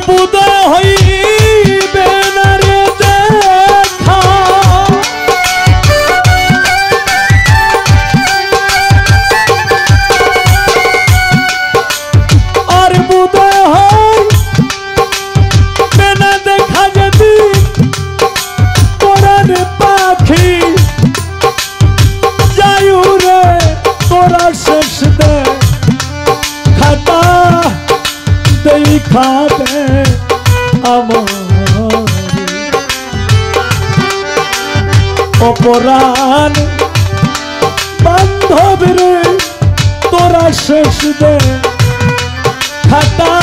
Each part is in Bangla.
বুদয় হইবে না রে দেখা আর বুদয় হইবে না দেখা যদি পরাণ পাখি যায়ু রে তোরা শেষ দে খাতা দেখাতে আমার অপরাণ বান্ধব রে তোরা শেষ দে খাতা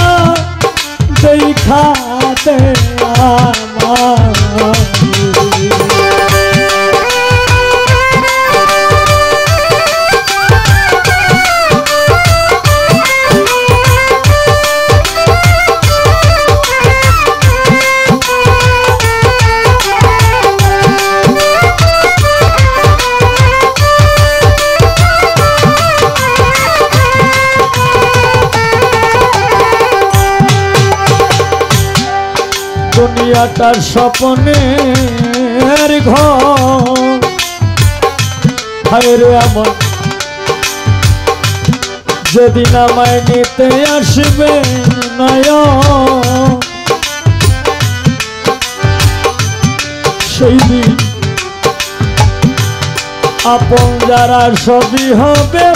দেখাতে আমার দুনিয়াটার স্বপ্নের ঘর হায়রে আমার যেদিন আমায় নিতে আসবে নয়ন সেই দিন আপন যারা সবই হবে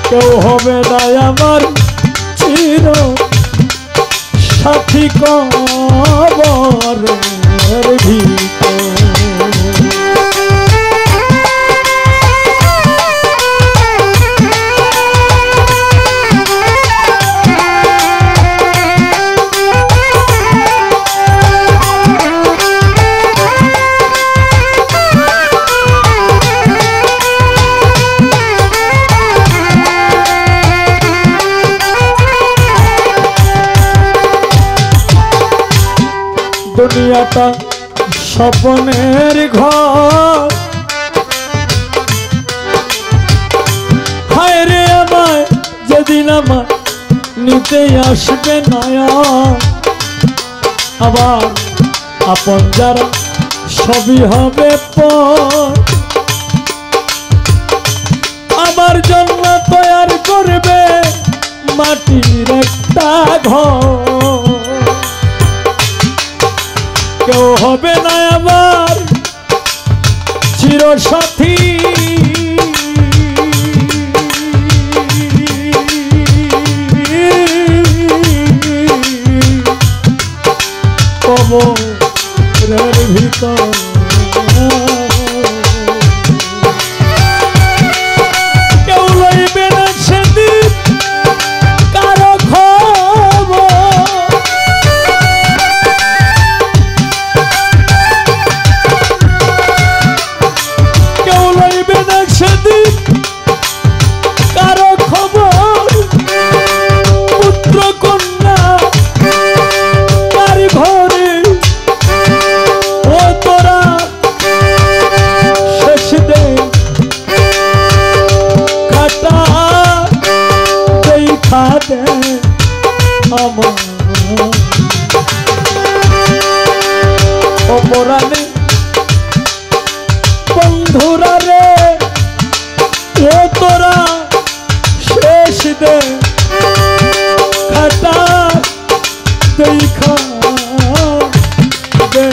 কেউ হবে না আমার চির সাথী কবরের ভিতর দুনিয়াটা স্বপ্নের ঘর হায় রে আমায় যেদিন আমার নিতে আসবে নয়ন আবার আপন যারা সবই হবে পর আমার জন্য তৈয়ার করবে মাটির একটা ঘর কেউ হবে না আমার চিরসাথী কবরের ভিতর কেউ লইবে না সেদিন কারো খবর সেদিন কারো খবর পুত্র কন্যা তার ঘরে ও তোরা শেষ দে খাতা দেখাতে আমার অপরাধে বন্ধুরা রে ও তোরা শেষ দে খাতা দেখা দে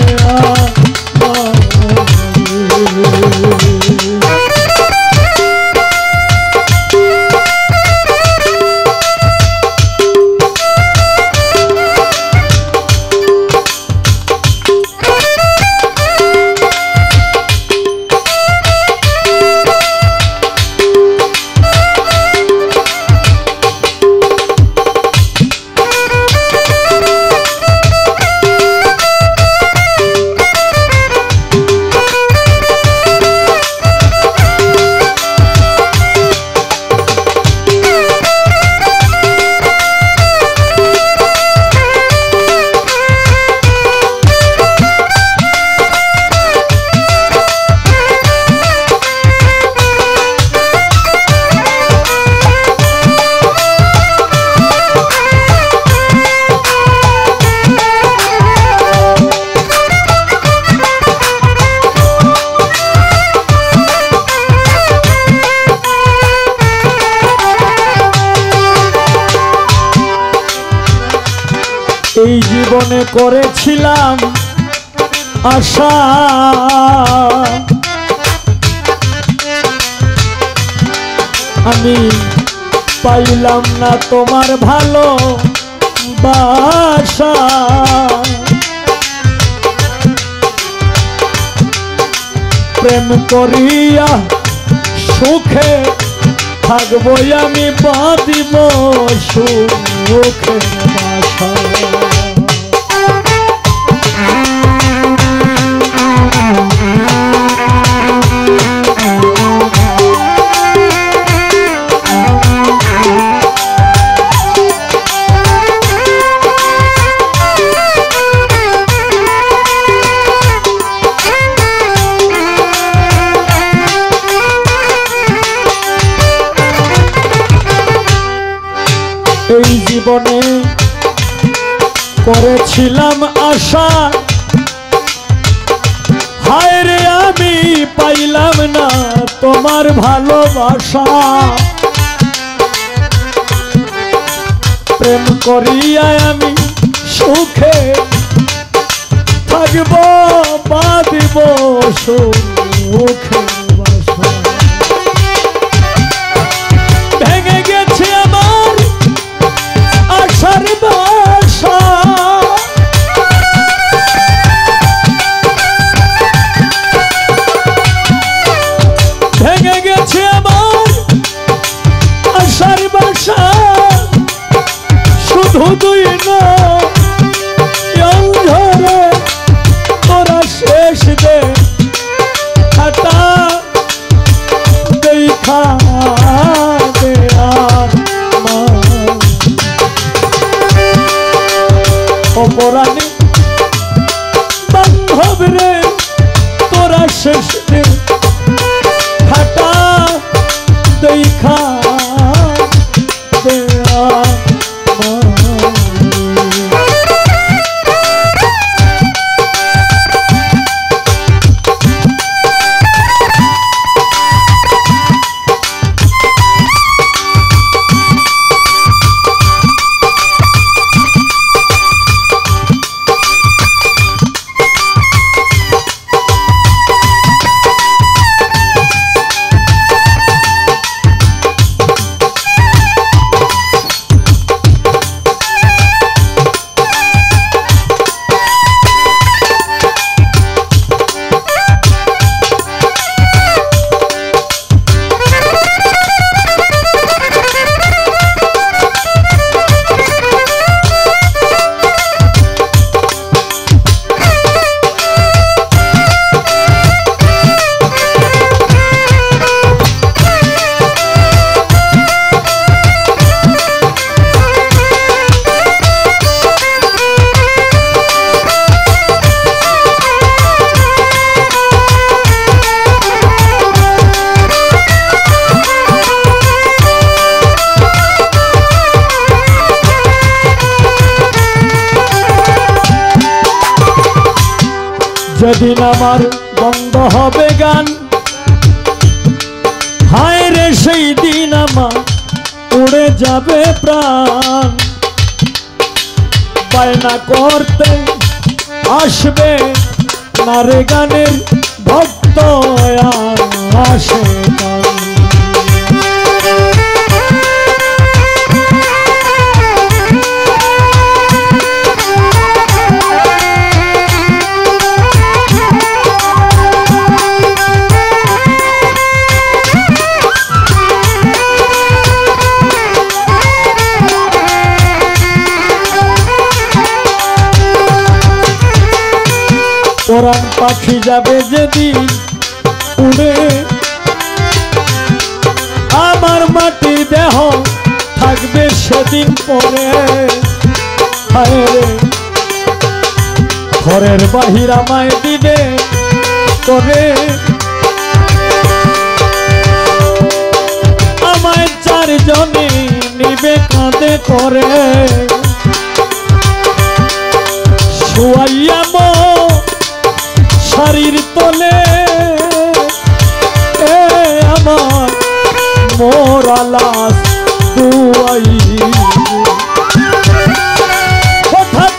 এই জীবনে করেছিলাম আশা, আমি পাইলাম না তোমার ভালো বাসা। প্রেম করিয়া সুখে থাকবো আমি, বাঁধিব সুখের বাসা। এই জীবনে করেছিলাম আশা, হায় রে আমি পাইলাম না তোমার ভালোবাসা। প্রেম করিয়া আমি সুখে থাকব, বাঁধিব সুখের বাসা। ভেঙে গেছে আমার আশার বাসা, ভেঙে গেছে আমার আশার বাসা। শুধু দুই নয়নে তোরা শেষ দে খাটা দেখা দে অপরাণী বান্ধব রে, তোরা শেষ দে খাটা দেখা দেয়া। যেদিন আমার বন্ধ হবে গান, হায় রে সেই দিন আমার উড়ে যাবে প্রাণ। বায়না করতে আসবে না রে গানের ভক্ত, আসে গান। পরাণ পাখি যাবে যেদিন উড়ে, আমার মাটির দেহ থাকবে সেদিন পরে। হায় রে ঘরের বাহির আমায় দিবে করে, আমায় চারজনে নিবে কাঁধে করে। শুয়াইয়া শাড়ির তলে আমার মোরা লাশ দুয়াই, হঠাৎ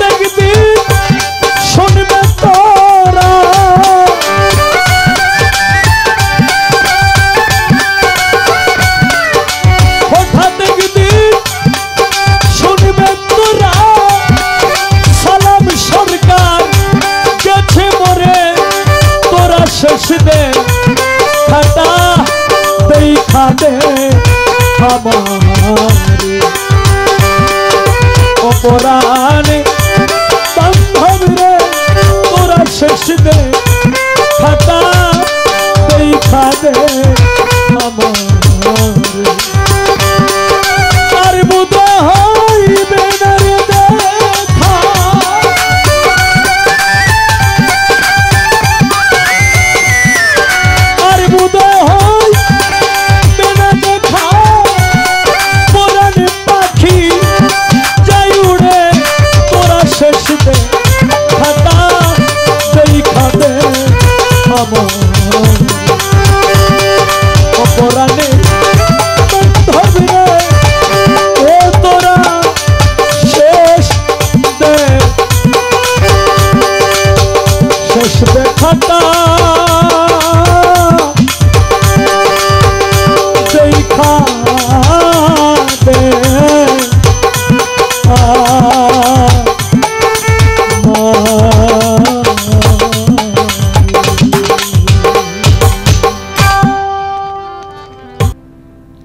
শেষ দে খাতা দেখা দে আমারে অপরাণে বান্ধব রে তোরা শেষ দে খাতা দেখা দে আমারে আর বুধ হইবে না রে দেখা আর বুধ হইবে না দেখা পুরানে পাখি যাই উড়ে তোরা শেষ দে খাতা দেখা দে আমার অপরাণে বান্ধব রে ও তোরা শেষ দে খাতা দেখা দে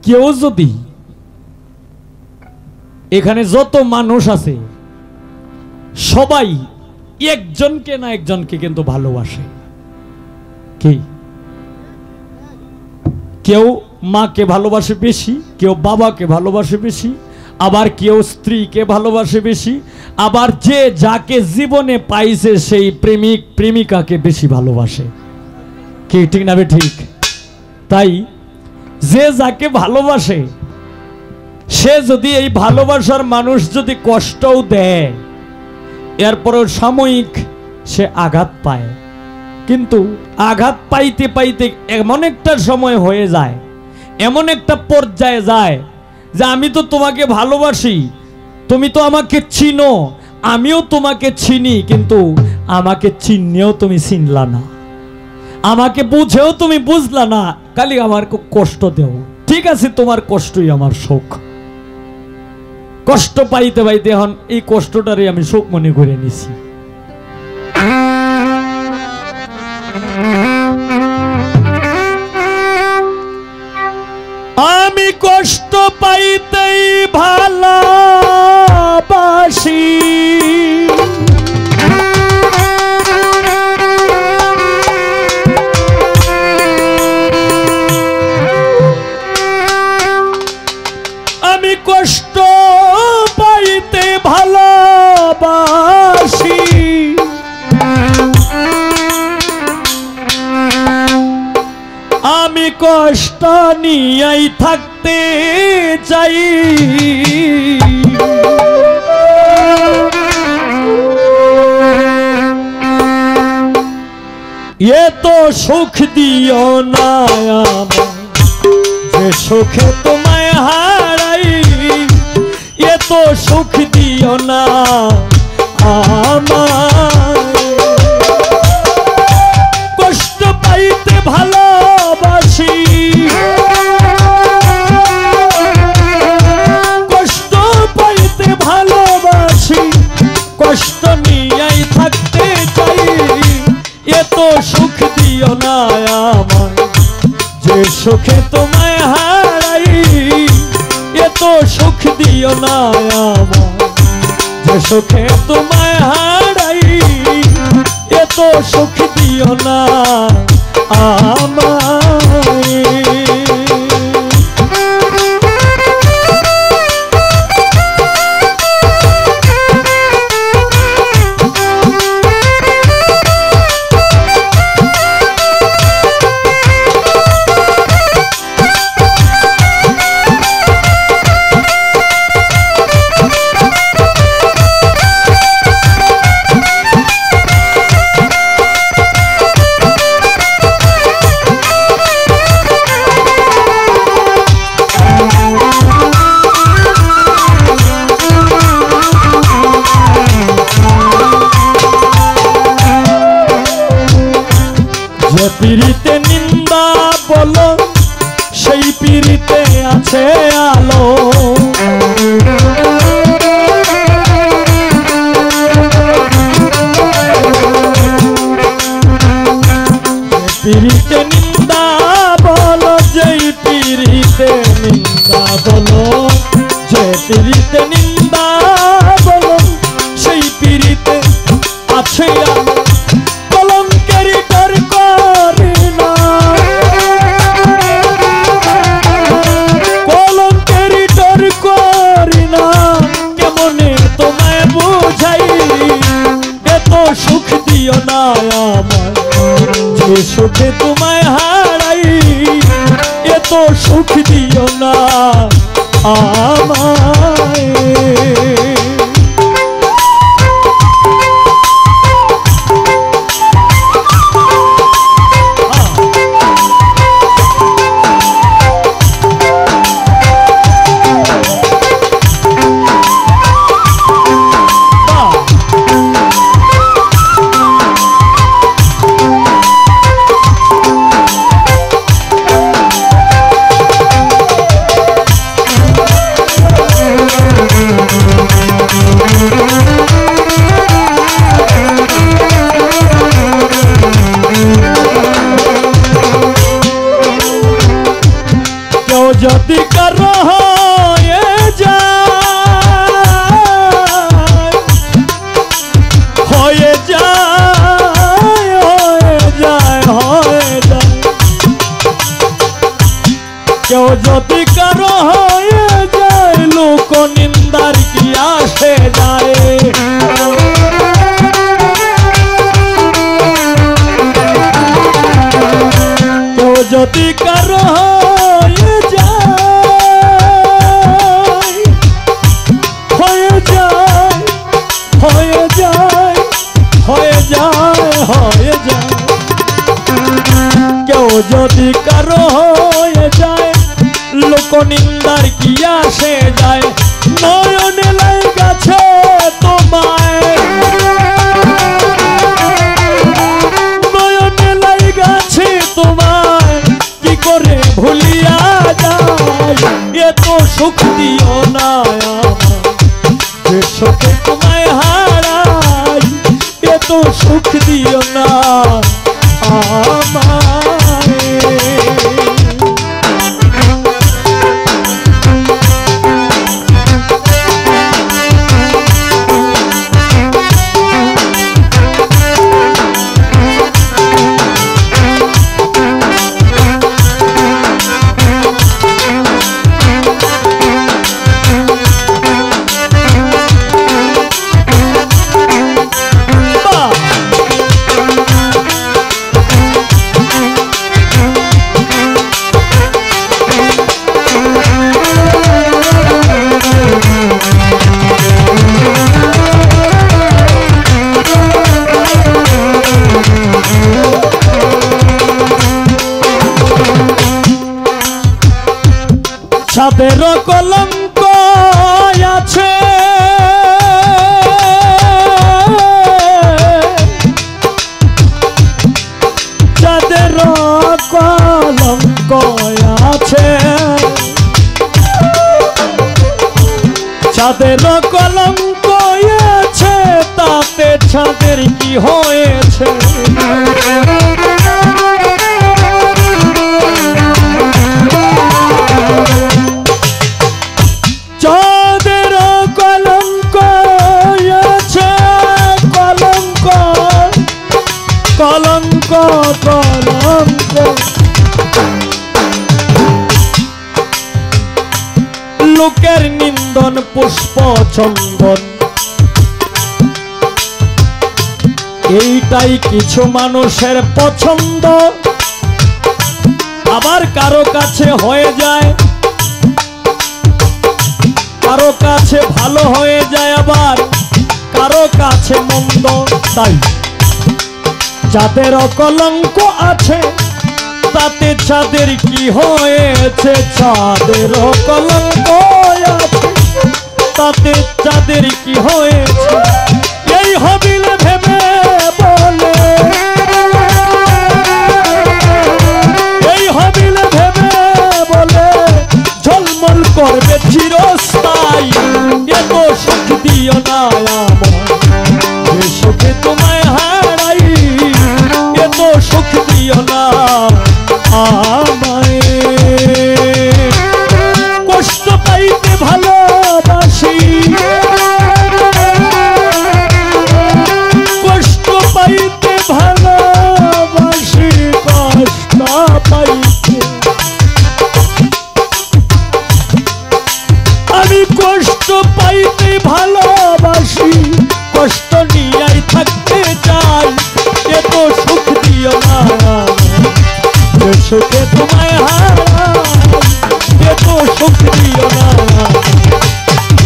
কেউ যদি এখানে যত মানুষ আছে সবাই একজনকে না একজনকে কিন্তু ভালোবাসে কি কেউ মাকে ভালোবাসে বেশি কেউ বাবাকে ভালোবাসে বেশি আবার কেউ স্ত্রীকে ভালোবাসে বেশি আবার যে যাকে জীবনে পাইছে সেই প্রেমিক প্রেমিকাকে বেশি ভালোবাসে কি ঠিক না ঠিক তাই যে যাকে ভালোবাসে সে যদি এই ভালোবাসার মানুষ যদি কষ্টও দেয় এরপরেও সাময়িক সে আঘাত পায় কিন্তু আঘাত পাইতে পাইতে এমন একটা সময় হয়ে যায় এমন একটা পর্যায়ে যায় যে আমি তো তোমাকে ভালোবাসি তুমি তো আমাকে চিনো আমিও তোমাকে চিনি কিন্তু আমাকে চিনলেও তুমি চিনলা না আমাকে বুঝেও তুমি বুঝলা না খালি আমার কষ্ট দেও ঠিক আছে তোমার কষ্টই আমার সুখ কষ্ট পাইতে পাইতে এখন এই কষ্টটারে আমি সুখ মনে করে নিছি আমি কষ্ট পাইতেই ভালোবাসি আমি কষ্ট পাইতে ভালোবাসি আমি কষ্ট নিয়েই থাকতে চাই এ তো সুখ দিও না যে সুখে তোমায় হারাই এ তো সুখ দিও না আমার কষ্ট পাইতে ভালোবাসি কষ্ট পাইতে ভালোবাসি কষ্ট নিয়েই থাকতে চাই এ তো সুখ দিও না আমার যে সুখে তোমায় হারাই এ তো সুখ দিও না আমার যে সুখে তোমায় হারাই এ তো সুখ দিও না আমায় পীড়িতে নিন্দা বলো সেই পীড়িতে আছে আলো পিরিতে নিন্দা বলো সেই পিরিতে আছে কলঙ্কের ডর করি না, কলঙ্কের ডর করি না, কেমনে তোমায় বুঝাই এত সুখ দিও না আমায়, যে সুখে তোমায় হারাই এত সুখ দিও না আমায়। যদি কারো হয়ে যায়, হয়ে যায়, হয়ে যায়, হয়ে যায়, কেউ যদি কারো হয়ে যায় লোক নিন্দার কি আসে যায়, কেউ যদি কারো যদি কারো হয়ে যায় লোক নিন্দার কি আসে যায়, নয়নে লাগাছে তোমায়, নয়নে লাগাছে তোমায় কি করে ভুলিয়া যায়, এত সুখ দিও না যে সুখে তোমায় হারাই এত সুখ দিও না আমায়। ছাদের কলঙ্ক আছে, ছাদের কলঙ্ক আছে, ছাদের কলঙ্ক আছে, তাতে ছাদের কি হয়েছে, চাঁদের কলঙ্ক আছে, কলঙ্ক কলঙ্ক কলঙ্ক, লোকের নিন্দন পুষ্প চন্দন, এইটাই কিছু মানুষের পছন্দ, আবার কারো কাছে হয়ে যায়, কারো কাছে ভালো হয়ে যায়, আবার কারো কাছে মন্দ। তাই যাদের কলঙ্ক আছে তাতে চাঁদের কি হয়েছে, চাঁদের কলঙ্ক আছে তাতে চাঁদের কি হয়েছে, এই হবিলে ভেবে বলে, এই হবিলে ভেবে বলে ঝলমল করবে চিরস্থায়ী, এত সুখ দিও না আমায় যে সুখে তোমায় হারাই এত সুখ দিও না আমায়, কষ্ট পাইতে ভালোবাসি সুখে তোমায় হারাই এত সুখ দিও না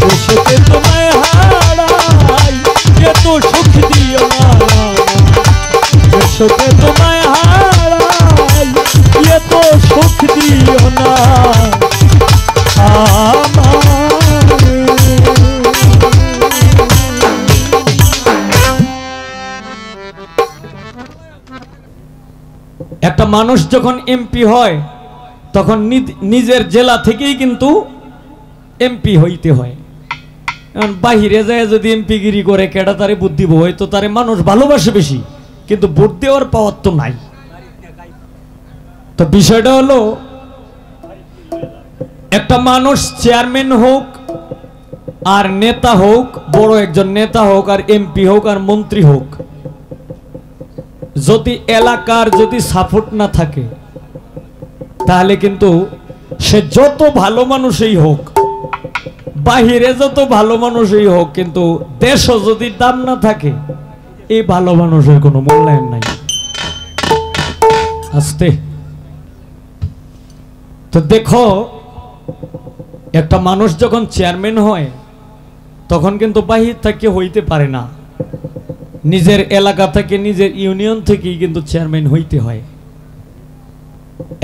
যে সুখে তোমায় হারাই এত সুখ দিও না যে সুখে তোমায় হারাই এত সুখ দিও না একটা মানুষ যখন এমপি হয় তখন নিজের জেলা থেকেই কিন্তু এমপি হইতে হয়। বাহিরে যায় যদি এমপিগিরি করে কেডা তারে ভোট দিব, হয়তো তারে মানুষ ভালোবাসে বেশি, কিন্তু ভোট দেওয়ার পাওয়ার তো নাই। তো বিষয়টা হলো একটা মানুষ চেয়ারম্যান হোক আর নেতা হোক, বড় একজন নেতা হোক আর এমপি হোক আর মন্ত্রী হোক, যদি এলাকার যদি সাপোর্ট না থাকে তাহলে কিন্তু সে যত ভালো মানুষই হোক, বাহিরে যত ভালো মানুষই হোক, কিন্তু দেশও যদি দাম না থাকে এই ভালো মানুষের কোনো মূল্যায়ন নাই। আস্তে তো দেখো, একটা মানুষ যখন চেয়ারম্যান হয় তখন কিন্তু বাহির থেকে হইতে পারে না, নিজের এলাকা থেকে নিজের ইউনিয়ন থেকেই কিন্তু চেয়ারম্যান হইতে হয়।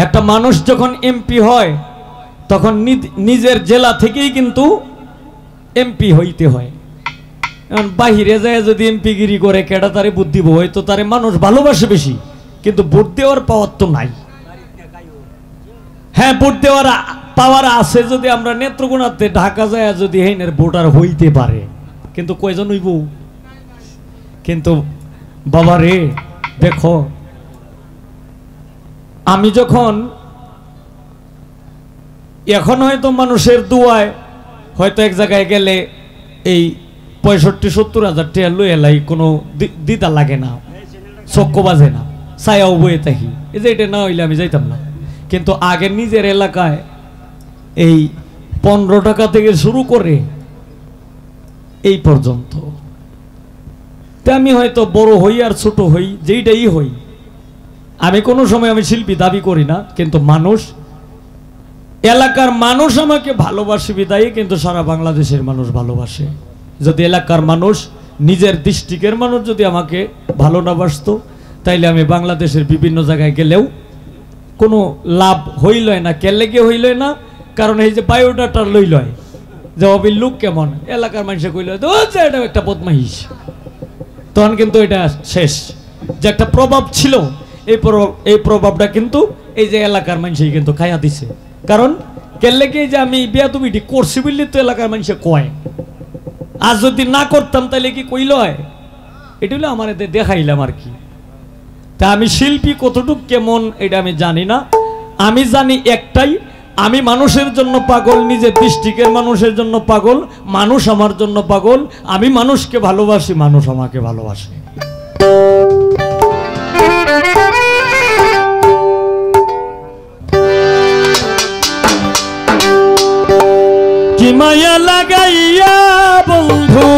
একটা মানুষ যখন এমপি হয় তখন নিজের জেলা থেকেই কিন্তু এমপি হইতে হয়। বাহিরে যায় যদি এমপিগিরি করে কেডা তারে ভোট দিব, হয়তো তারে মানুষ ভালোবাসে বেশি, কিন্তু ভোট দেওয়ার পাওয়ার তো নাই। হ্যাঁ, ভোট দেওয়ার পাওয়ার আছে যদি আমরা নেত্রকোনাতে ঢাকা যায় যদি হেনের ভোটার হইতে পারে, কিন্তু কয়জন হইব? কিন্তু বাবা রে, দেখো আমি যখন এখন হয়তো মানুষের দুয়ায় হয়তো এক জায়গায় গেলে এই 65-70 হাজার টাকা লই এলাই কোনো দিতা লাগে না, চক্ক বাজে না, ছায়াও বয়ে থাকি, এই যে এটা না হইলে আমি যাইতাম না। কিন্তু আগে নিজের এলাকায় এই 15 টাকা থেকে শুরু করে এই পর্যন্ত, আমি হয়তো বড় হই আর ছোট হই, যেইটাই হই, আমি কোনো সময় আমি শিল্পী দাবি করি না, কিন্তু মানুষ, এলাকার মানুষ আমাকে ভালোবাসে বিদায়ী কিন্তু সারা বাংলাদেশের মানুষ ভালোবাসে। যদি এলাকার মানুষ, নিজের ডিস্ট্রিক্টের মানুষ যদি আমাকে ভালো না বাসতো তাইলে আমি বাংলাদেশের বিভিন্ন জায়গায় গেলেও কোনো লাভ হইলই না। কেলে গিয়ে হইলই না, কারণ এই যে বায়োডাটা লইলয় যে অবির লোক কেমন, এলাকার মানুষে কইল এটা একটা বদমাইশ, তখন কিন্তু এটা শেষ। যে একটা প্রভাব ছিল, এই প্রভাবটা কিন্তু এই যে এলাকার মানুষই কিন্তু খাইয়া দিছে। কারণ কেলে কি যে আমি বেয়াদবিটি করছি বললে তো এলাকার মানুষে কয়, আর যদি না করতাম তাহলে কি কইল হয়, এটা হলো আমার এতে দেখাইলাম আর কি। তা আমি শিল্পী কতটুক কেমন এটা আমি জানি না, আমি জানি একটাই, আমি মানুষের জন্য পাগল, নিজের ডিস্ট্রিক্টের মানুষের জন্য পাগল, মানুষ আমার জন্য পাগল, আমি মানুষকে ভালোবাসি, মানুষ আমাকে ভালোবাসে। কি মায়া লাগাইয়া বন্ধু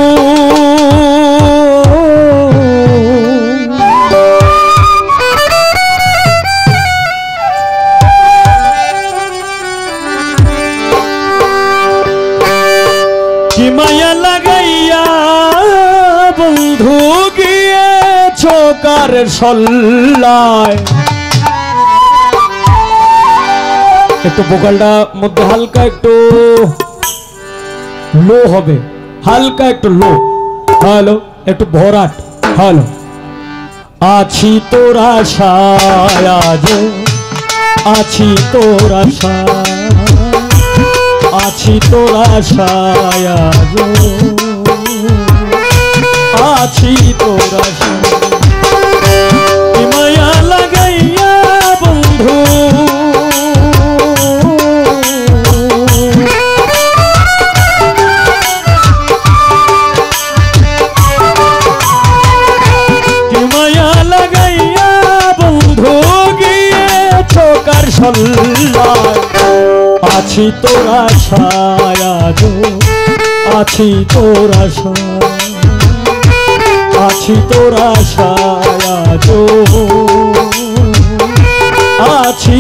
মায়া লাগাইয়া বন্ধু গিয়েছ কার সল্লায়। একটু ভোকালটা মধ্যে হালকা একটু লো হবে, হালকা একটু লো, হ্যালো একটু ভরাট, হ্যালো। আছি তোর আশায় আজ, আছি তোর আশায়, আছি তোর আশায় আজ, আছি তোর আশায়। মায়া লাগাইয়া বন্ধু মায়া লাগাইয়া বন্ধু গিয়েছ কার সল্লায়। আছি তোর আশায় আজ, আছি তোর আশায়, আছি তোর আশায় আজ, আছি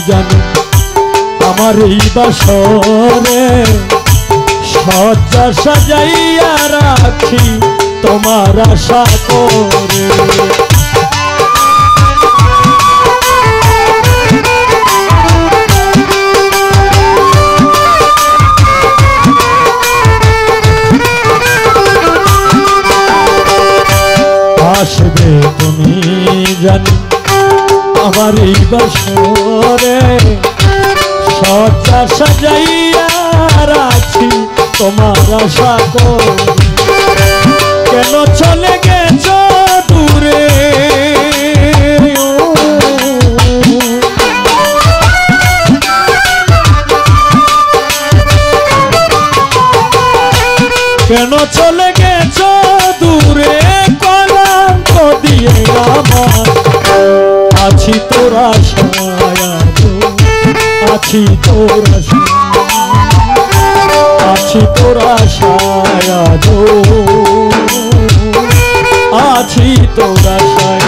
জানি আমার এই বাসরে সজ্জা সাজাইয়া রাখি তোমার আশা করে। আসবে তুমি জানি আমার এই বাসরে সজ্জা সাজাইয়া রাখি তোমার আশা করে। কেন চলে গেছ দূরে কেন চলে গেছ দূরে কলঙ্ক দিয়ে আমার আছি তোর আশায় আছি তোর আছি তোর আশায় আছি তোর আশায়।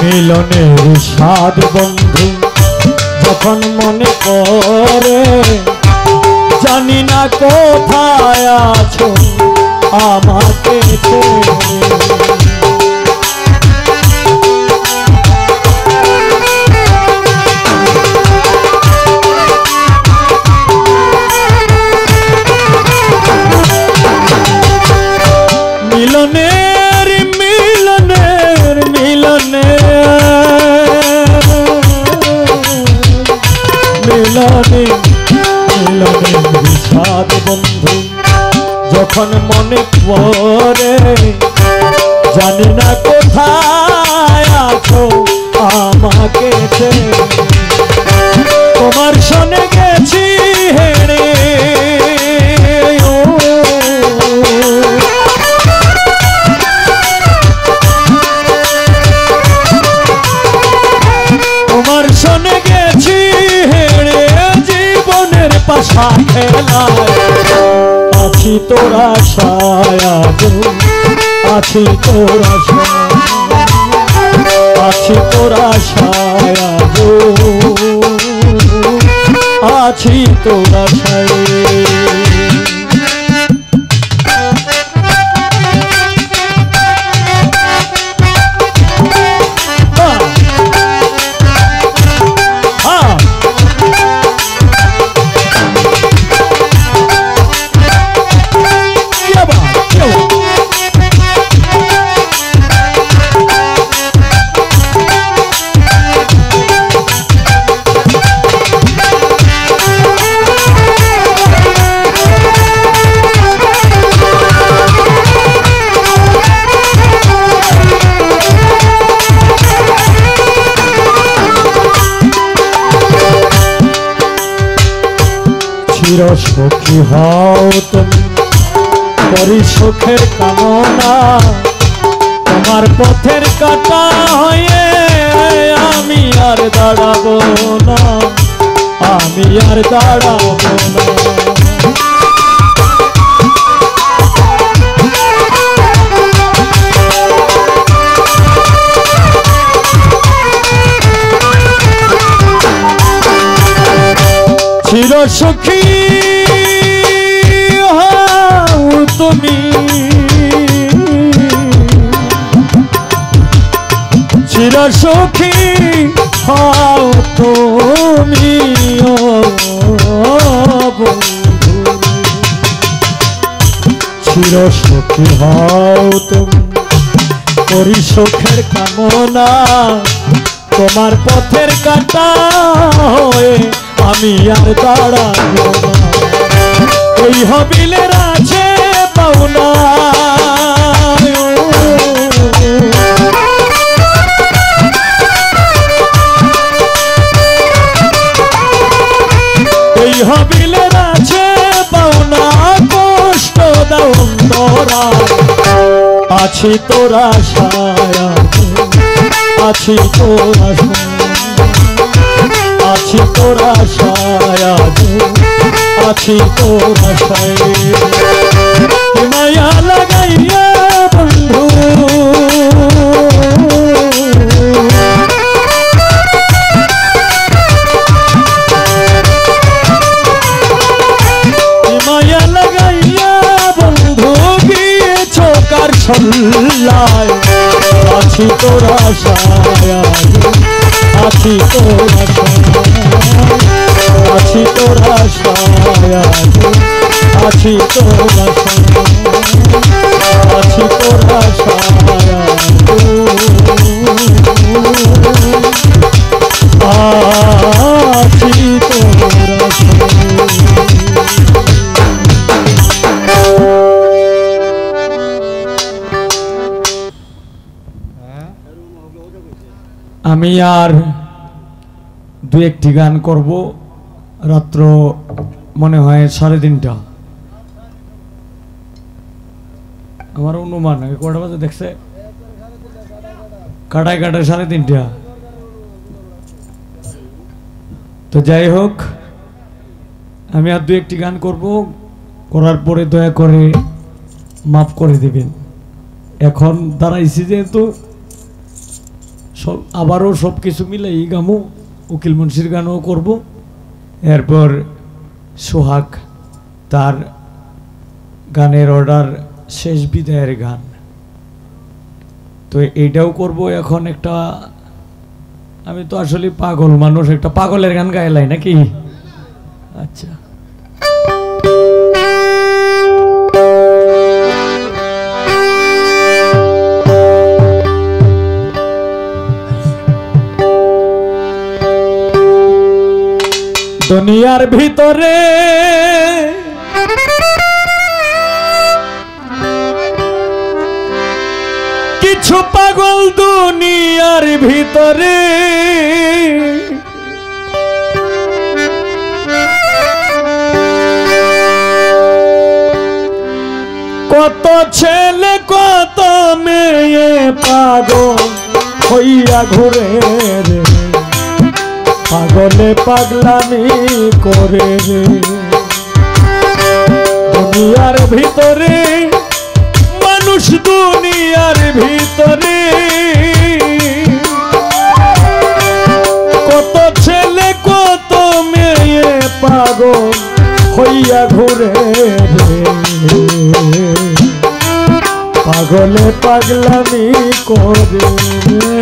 মিলনের স্বাদ বন্ধু যখন মনে করে জানি না কোথায় আছো আমাকে ছেড়ে। মিলনের মিলনের মিলনের মিলনে মিলনের বিষাদ বন্ধু যখন মনে পড়ে জানি না কোথায় আছো আমাকে ছেড়ে। তোমার শোনে গেছি হেরে তোমার শোনে গেছি হেরে জীবনের পাশা খেলায় আছি তোর আশায় আছি তোর আশায় আছি তোর আশায় আছি তোর আশায়। চির সুখী হও তুমি করি সুখের কামনা তোমার পথের কাটা হয়ে আমি আর দাঁড়াবো না আমি আর দাঁড়াবো না। চির সুখী হও তুমি চির সুখী হও তুমি ও বন্ধু চির সুখী হও তুমি করি সুখের কামনা তোমার পথের কাঁটা হয়ে আমি আর দাঁড়াবো না। এই হবিলের আছে পাওনা, এই হবিলের আছে পাওনা, কষ্ট দাও তোরা আছি তোরা সায়া, আছি তোরা আছি তোরা সায়া, আছি তোরা সায়া, মায়া লাগাইয়া বন্ধু মায়া লাগাইয়া বন্ধু গিয়েছ কার ছল্লায়, আছি তোরা সায়া, আছি তোরা সায়া, আছি তোরা সায়া, আছি তোরা সায়া, আছি তোরা সায়া, আছি তোরা সায়া। আমি আর দু একটি গান করব, রাত্র মনে হয় 3:30, আমার অনুমান কটা বাজে দেখছে, কাটায় 3:30। তো যাই হোক, আমি আর দু একটি গান করব, করার পরে দয়া করে মাফ করে দিবেন। এখন দাঁড়াইছি যেহেতু সব আবারও সব কিছু মিলাই গামু, উকিল মুন্সির গানও করব, এরপর সোহাগ তার গানের অর্ডার শেষ বিদায়ের গান, তো এইটাও করব। এখন একটা, আমি তো আসলে পাগল মানুষ, একটা পাগলের গান গাইলাই নাকি? আচ্ছা, দুনিয়ার ভিতরে কিছু পাগল, দুনিয়ার ভিতরে কত ছেলে কত মেয়ে পাগল হইয়া ঘুরে রে, পাগলে পাগলামি করে রে। দুনিয়ার ভিতরে মানুষ, দুনিয়ার ভিতরে কত ছেলে কত মেয়ে পাগল হইয়া ঘুরে রে, পাগলে পাগলামি করে রে,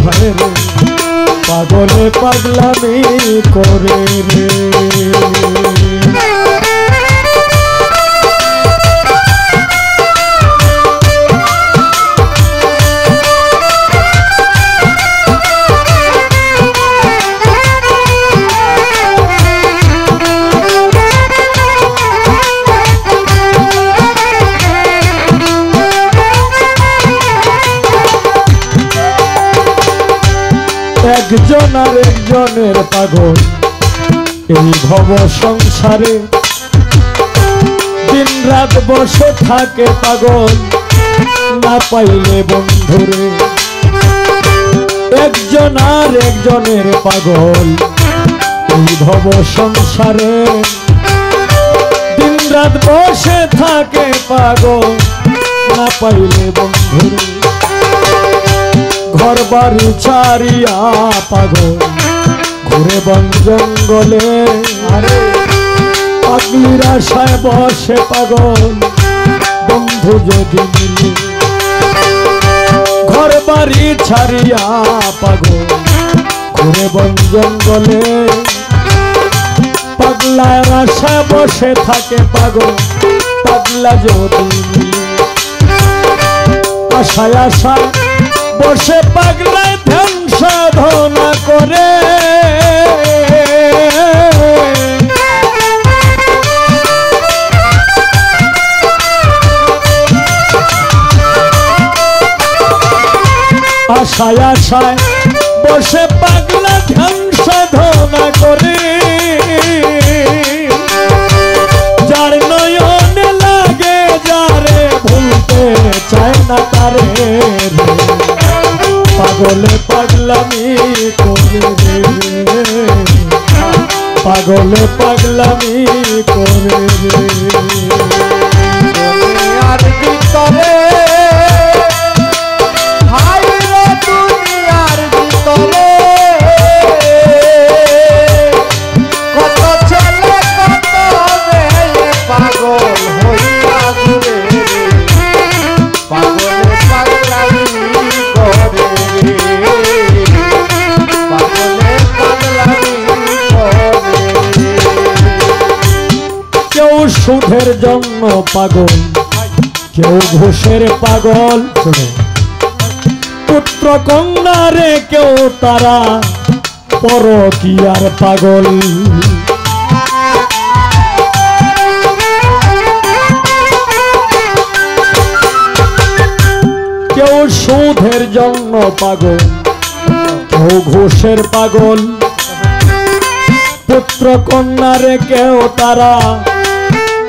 হায় রে পাগলে পাগলামি করে রে। একজন আর একজনের পাগল এই ভব সংসারে, দিন রাত বসে থাকে পাগল না পাইলে বন্ধুরে। একজন আর একজনের পাগল এই ভব সংসারে, দিন রাত বসে থাকে পাগল না পাইলে বন্ধুরে। ঘর বাড়ি ছাড়িয়া পাগল ঘুরে বন জঙ্গলে, আরে পাগলির আশায় বসে পাগল বন্ধু যদি মিলে। ঘর বাড়ি ছাড়িয়া পাগল ঘুরে বন জঙ্গলে, পাগলার আশায় বসে থাকে পাগল পাগলা যদি মিলে। আশায় আশায় বসে পাগলায় ধ্যান সাধনা করে আশায় আশায় বসে পাগলা ধ্যান সাধনা করে যার নয়নে লাগে যারে ভুলতে চায় না তারে পাগলে পাগলামি করে পাগলে পাগলামি করে দুনিয়ার ভিতরে হাই রে দুনিয়ার ভিতরে কত ছেলে কত মেয়ে পাগল হইয়া ঘুরে পাগলে পাগলামি করে পাগলে পাগলামি করে কেউ সুধের জন্য পাগল কেউ ঘুষের পাগল পুত্র কন্যারে কেউ তারা পরকীয়ার পাগল কেউ সুধের জন্য পাগল কেউ ঘুষের পাগল পুত্র কন্যারে কেউ তারা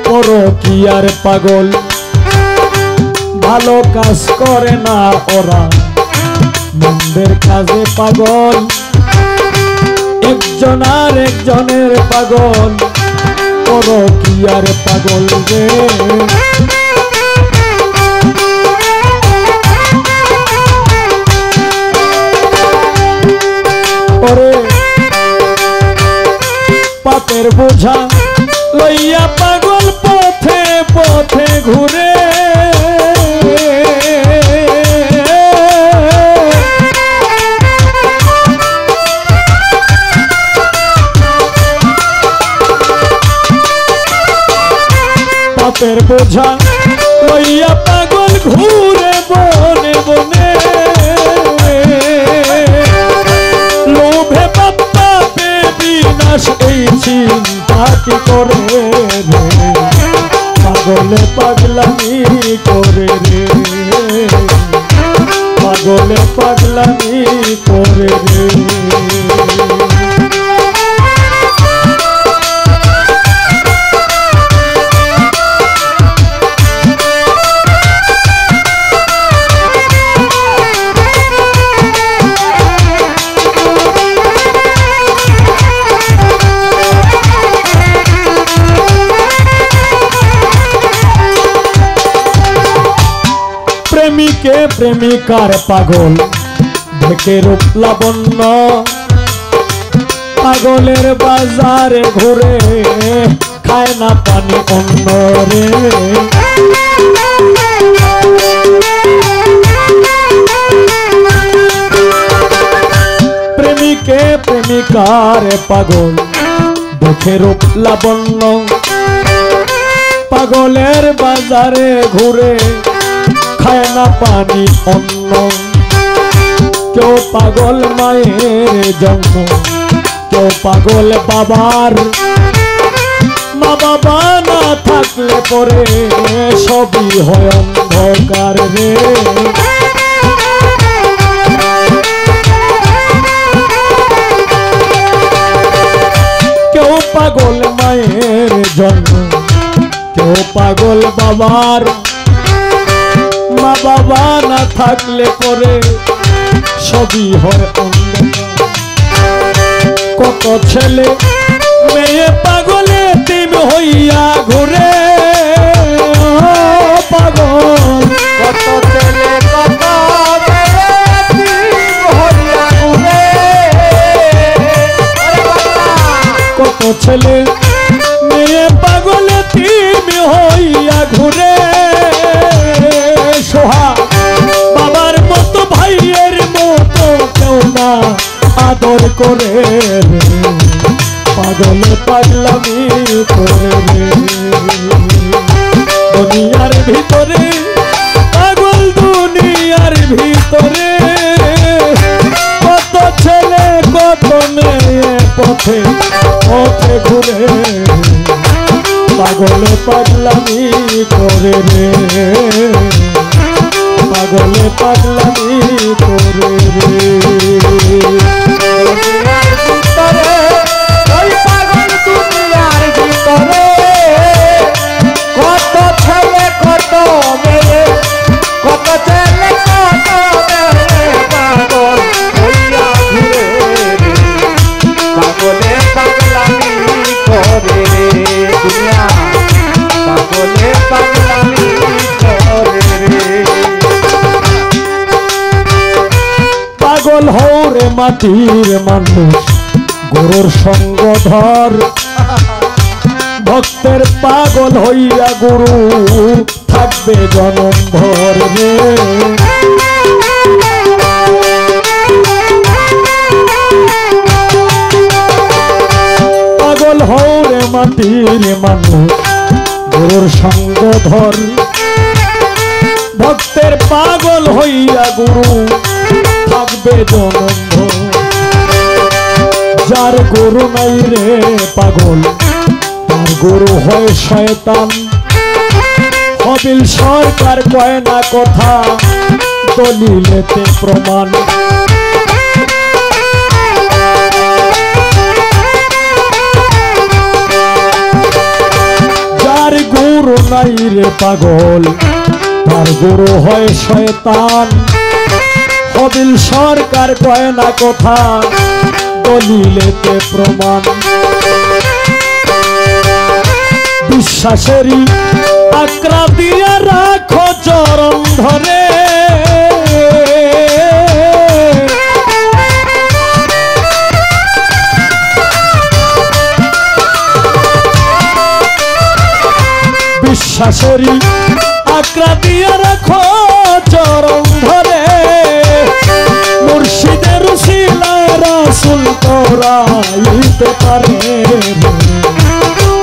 পরকীয়ার পাগল ভালো কাজ করে না ওরা মন্দের কাজে পাগল একজন আর একজনের পাগল পরকীয়ার পাগল রে ওরে পাপের বোঝা লইয়া পাগল পথে পথে ঘুরে পাপের বোঝা লইয়া পাগল ঘুরে বনে বনে লোভে বাপ্পা বিনাশ এই চিন্তা কি করে রে পাগলে পাগলামি করে রে পাগলে পাগলামি করে রে প্রেমিকে প্রেমিকার পাগল দেখে রূপ লাবণ্য পাগলের বাজারে ঘুরে খায় না পানি অন্য রে প্রেমিকে প্রেমিকার পাগল দেখে রূপ লাবণ্য পাগলের বাজারে ঘুরে খায় না পানি অন্য কেউ পাগল মায়ের জন্য কেউ পাগল বাবার মা বাবা না থাকলে পরে সবই হয় অন্ধকার রে কেউ পাগল মায়ের জন্য কেউ পাগল বাবার মা বাবা না থাকলে পরে সবই হয় অন্ধকার কত ছেলে মেয়ে পাগলে তিম হইয়া ঘুরে পাগল কত ছেলে কত মেয়ে তিম হইয়া ঘুরে কত ছেলে মেয়ে পাগলে তিম হইয়া ঘুরে সোহা বাবার মতো ভাইয়ের মতো কেউ না আদর করে পাগলে পাগলামি করে দুনিয়ার ভিতরে পাগল দুনিয়ার ভিতরে কত ছেলে কত মেয়ে পথে পথে ঘুরে পাগলে পাগলামি করে রে পাগলে পাগলামি করে রে ওই পাগল দুনিয়ার ভিতরে কত ছেলে কত মেয়ে কত ছেলে কত মেয়ে পাগল হইয়া ঘুরে পাগলে পাগলামি করে রে দুনিয়া পাগলে পাগলামি করে রে পাগল হও রে মাটির মানুষ গুরুর সঙ্গ ধর ভক্তের পাগল হইয়া গুরু থাকবে জনম ভর রে পাগল হও রে মাটির মানুষ গুরুর সঙ্গ ধর ভক্তের পাগল হইয়া গুরু থাকবে জনম ভর যার গুরু নাই রে পাগল তার গুরু হয় শয়তান কবিল সরকার কয় না কথা দলিলেতে প্রমাণ যার গুরু নাই রে পাগল তার গুরু হয় শয়তান কবিল সরকার কয় না কথা দলিলেতে প্রমাণ বিশ্বাসেরই আকরা দিয়া রাখো চরণ ধরে বিশ্বাসেরই আকরা দিয়া রাখো চরণ ধরে মুর্শিদের উসিলায় রাসূল করাইতে পারে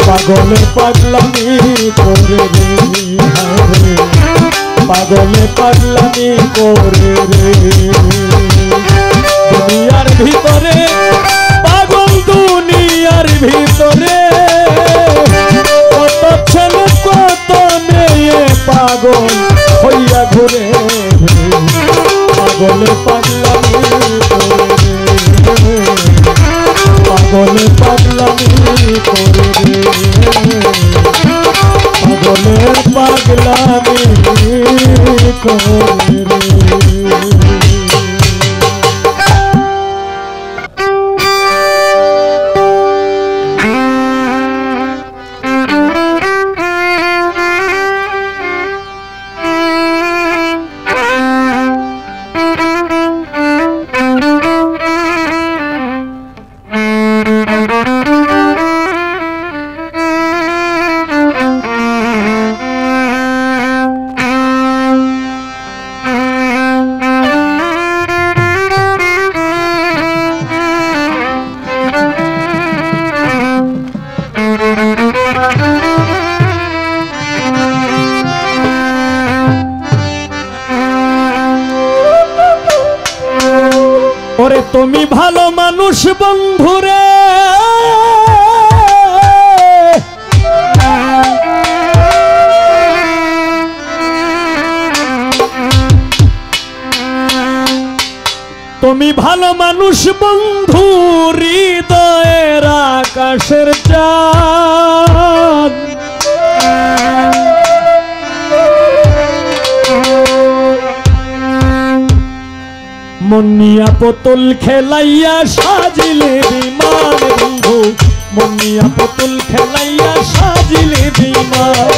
পাগলে পাগলামি করে রে পাগলে পাগলামি করে রে দুনিয়ার ভিতরে পাগল দুনিয়ার ভিতরে কত ছেলে কত মেয়ে পাগল হইয়া ঘুরে পাগলে পাগলামি করে রে পাগলে পাগলামি করে রে পাগলের পাগলামি করে রে ওরে তুমি ভালো মানুষ বন্ধুরে তুমি ভালো মানুষ বন্ধু হৃদয়ের আকাশের চাঁদ মনিয়া পুতুল খেলাইয়া সাজিলে বিমান বন্ধু মনিয়া পুতুল খেলাইয়া সাজিলে বিমান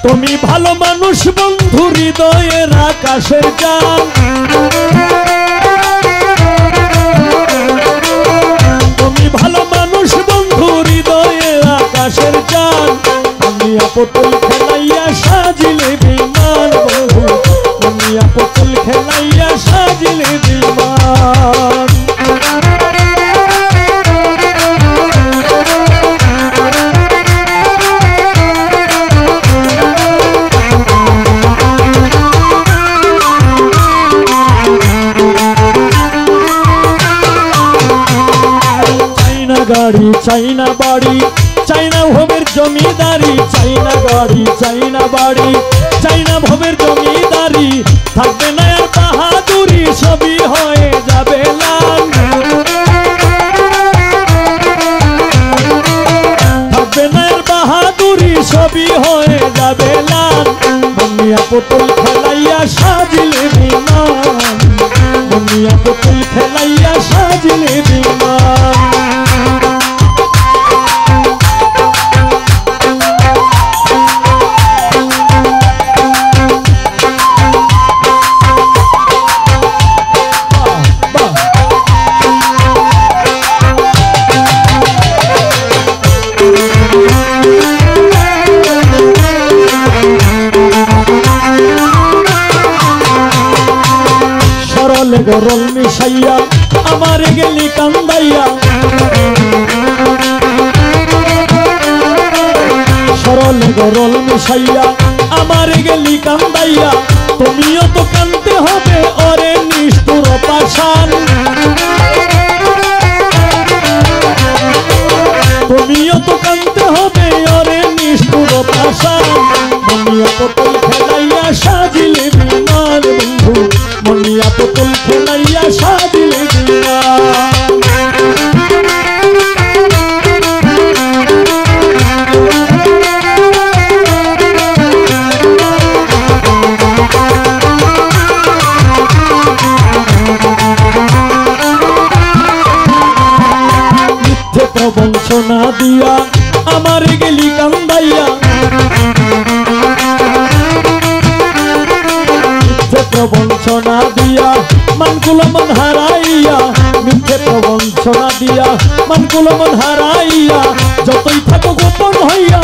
তুমি ভালো মানুষ বন্ধু হৃদয়ের আকাশের চাঁদ তুমি ভালো মানুষ বন্ধু হৃদয়ের আকাশের চাঁদ মনিয়া পুতুল খেলাইয়া সাজিলে বিমান বন্ধু মনিয়া পুতুল খেলাইয়া সাজিলে বিমান গাড়ি চাই না বাড়ি, চাই না ভবের জমিদারি, চাই না গাড়ি চাই না বাড়ি, চাই না ভবের জমিদারি, থাকবে না আর বাহাদুরি, সবই হয়ে যাবে লাল। থাকবে না আর বাহাদুরি, সবই হয়ে যাবে লাল। মুনিয়া পুতুল খেলাইয়া সাজিলে বিমান, মুনিয়া পুতুল খেলাইয়া সাজিলে বিমান। গরল মিশাইয়া আমারে গেলি কান্দাইয়া, সরল গরল মিশাইয়া আমারে গেলি কান্দাইয়া, তুমিও তো কানতে হবে ওরে নিষ্ঠুর পাষাণ। তুমিও তো কানতে হবে ওরে নিষ্ঠুর পাষাণ। মুনিয়া পুতুল খেলাইয়া সাজিলে বিমান বন্ধু, মুনিয়া পুতুল খেলাইয়া সাজিলে বিমান। মিথ্যে প্রবঞ্চনা দিয়া আমারে গেলি কান্দাইয়া, প্রবঞ্চনা দিয়া মানগুলো মন হারাইয়া, মিথ্যে প্রবঞ্চনা দিয়া মানগুলো মন হারাইয়া, যতই থাকো গোপন হইয়া,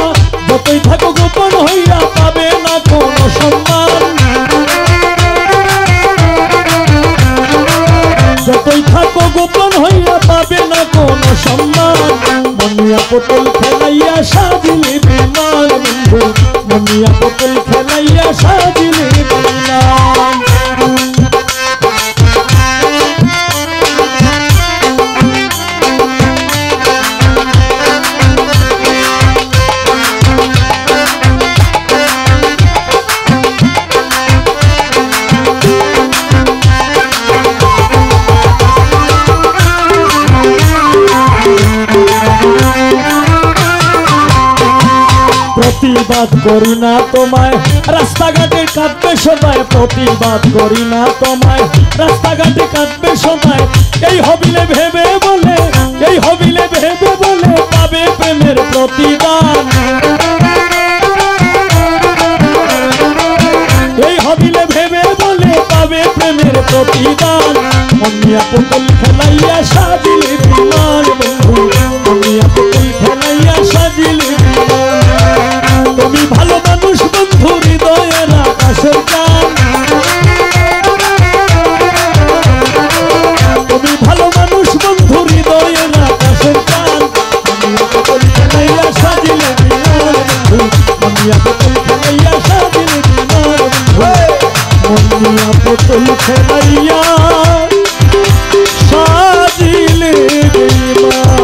যতই থাকো গোপন হইয়া, পাবে না কোনো সম্মান। যতই থাকো গোপন হইয়া, পাবে না কোনো সম্মান। মুনিয়া পুতুল খেলাইয়া সাজিলে বিমান বন্ধু, মুনিয়া পুতুল খেলাইয়া সাজিলে বিমান। প্রতিবাদ করি না তোমায় রাস্তাঘাটে কাঁদবে সবাই, প্রতিবাদ করি না তোমায় রাস্তাঘাটে কাঁদবে সবাই। এই হবিলে ভেবে বলে, এই হবিলে ভেবে বলে, পাবে প্রেমের প্রতিদান। এই হবিলে ভেবে বলে, পাবে প্রেমের প্রতিদান। মুনিয়া পুতুল খেলাইয়া সাজিলে বিমান বন্ধু, মুনিয়া পুতুল খেলাইয়া সাজিলে বিমান। তুমি ভালো মানুষ বন্ধু, হৃদয়ের আকাশের গান। তুমি ভালো মানুষ বন্ধু, হৃদয়ের আকাশের গান। মুনিয়া পুতুল খেলাইয়া সাজিলে বিমান বন্ধু, মুনিয়া পুতুল খেলাইয়া সাজিলে বিমান বন্ধু, মুনিয়া পুতুল খেলাইয়া সাজিলে বিমান।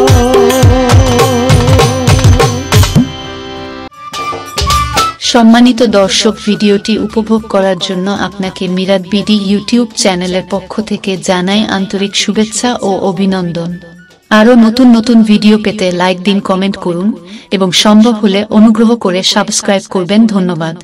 সম্মানিত দর্শক, ভিডিওটি উপভোগ করার জন্য আপনাকে মিরাত বিডি ইউটিউব চ্যানেলের পক্ষ থেকে জানাই আন্তরিক শুভেচ্ছা ও অভিনন্দন। আরও নতুন নতুন ভিডিও পেতে লাইক দিন, কমেন্ট করুন এবং সম্ভব হলে অনুগ্রহ করে সাবস্ক্রাইব করবেন। ধন্যবাদ।